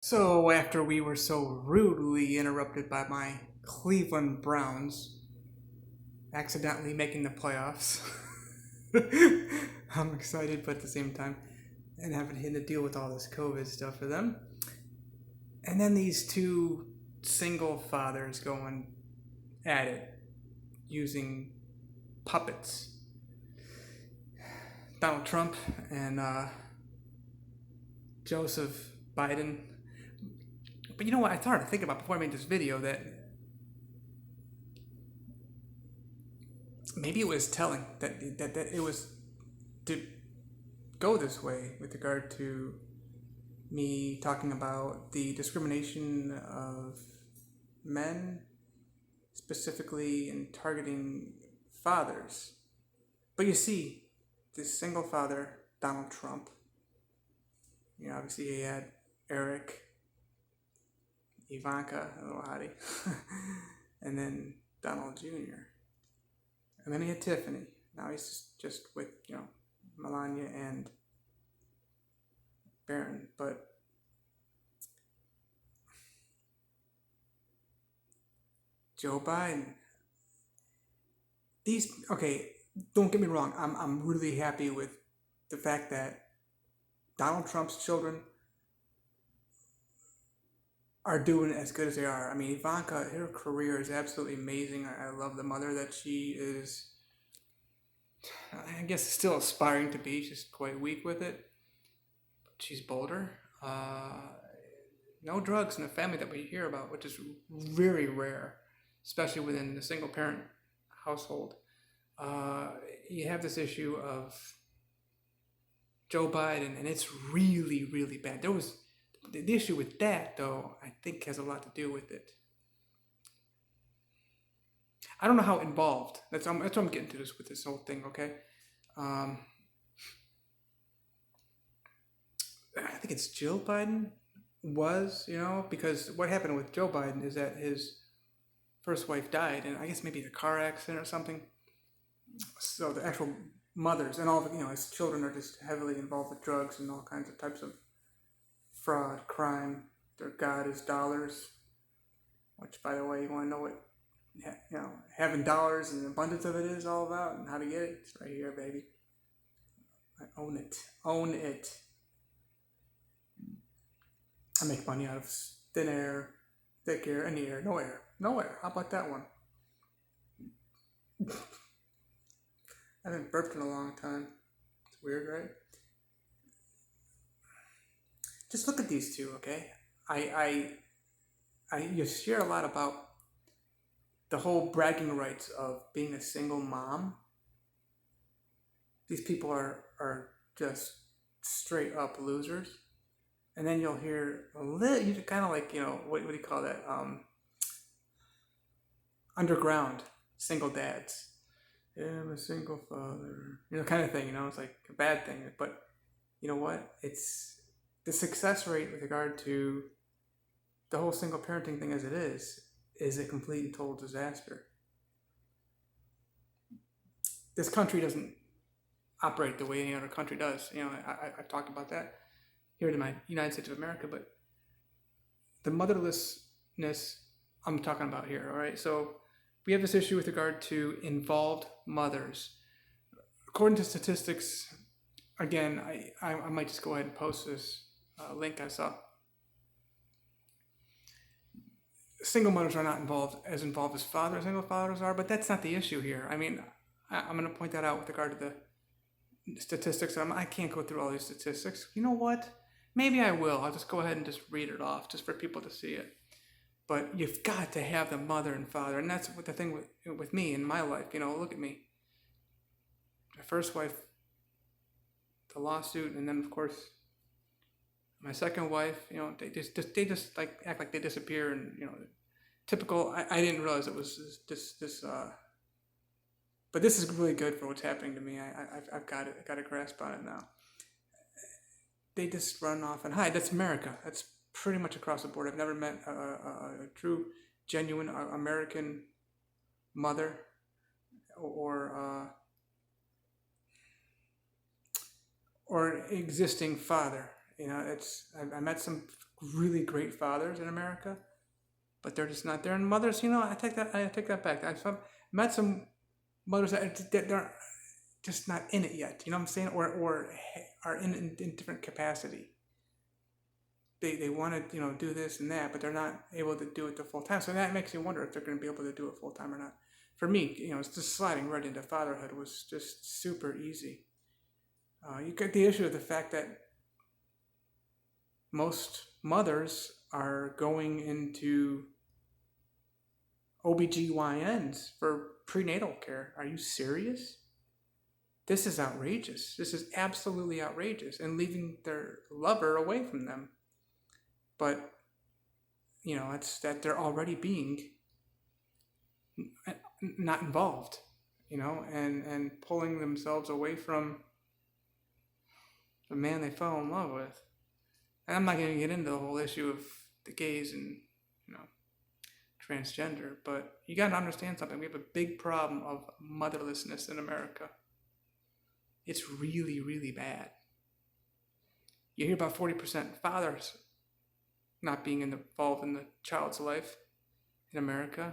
So, after we were so rudely interrupted by my Cleveland Browns accidentally making the playoffs, I'm excited, but at the same time, and having to deal with all this COVID stuff for them. And then these two single fathers going at it using puppets, Donald Trump and Joseph Biden. But you know what? I started to think about before I made this video that maybe it was telling that it was to go this way with regard to me talking about the discrimination of men, specifically in targeting fathers. But you see, this single father, Donald Trump, obviously he had Eric, Ivanka, a little hottie, and then Donald Jr. And then he had Tiffany. Now he's just with, Melania and Barron. But Joe Biden, okay, don't get me wrong. I'm really happy with the fact that Donald Trump's children are doing as good as they are. I mean, Ivanka, her career is absolutely amazing. I love the mother that she is, I guess, still aspiring to be. She's quite weak with it. But she's bolder. No drugs in the family that we hear about, which is very rare, especially within the single parent household. You have this issue of Joe Biden, and it's really, really bad. There was the issue with that, though, I think has a lot to do with it. I don't know how involved. That's what I'm getting to this with this whole thing. Okay, I think it's Jill Biden was, because what happened with Joe Biden is that his first wife died, and I guess maybe a car accident or something. So the actual mothers and all the, his children are just heavily involved with drugs and all kinds of types of fraud, crime. Their god is dollars, which, by the way, you want to know what having dollars and the abundance of it is all about and how to get it? It's right here, baby. I own it. Own it. I make money out of thin air, thick air, any air, no air. No air. How about that one? I haven't burped in a long time. It's weird, right? Just look at these two, okay? You hear a lot about the whole bragging rights of being a single mom. These people are just straight up losers. And then you'll hear a little, you kind of like, what do you call that? Underground single dads. Yeah, I'm a single father. Kind of thing, it's like a bad thing. But you know what? It's the success rate with regard to the whole single parenting thing as it is a complete and total disaster. This country doesn't operate the way any other country does. I've talked about that here in the United States of America, but the motherlessness I'm talking about here, all right? So we have this issue with regard to involved mothers. According to statistics, again, I might just go ahead and post this link I saw. Single mothers are not involved as single fathers are, but that's not the issue here. I mean, I'm going to point that out with regard to the statistics. I can't go through all these statistics. You know what? Maybe I will. I'll just go ahead and just read it off just for people to see it. But you've got to have the mother and father, and that's what the thing with me in my life. Look at me. My first wife, the lawsuit, and then of course my second wife. They just like act like they disappear, and typical. I didn't realize it was this. But this is really good for what's happening to me. I've got it. I got a grasp on it now. They just run off and hide. That's America. That's pretty much across the board. I've never met a true, genuine American mother or existing father. I met some really great fathers in America, but they're just not there. And mothers, I take that back. I've met some mothers that they're just not in it yet. You know what I'm saying? Or are in different capacity. They want to do this and that, but they're not able to do it the full time. So that makes you wonder if they're going to be able to do it full time or not. For me, it's just sliding right into fatherhood was just super easy. You get the issue of the fact that most mothers are going into OBGYNs for prenatal care. Are you serious? This is outrageous. This is absolutely outrageous, and leaving their lover away from them. But, it's that they're already being not involved, and pulling themselves away from the man they fell in love with. And I'm not going to get into the whole issue of the gays and, transgender, but you got to understand something. We have a big problem of motherlessness in America. It's really, really bad. You hear about 40% fathers not being involved in the child's life in America.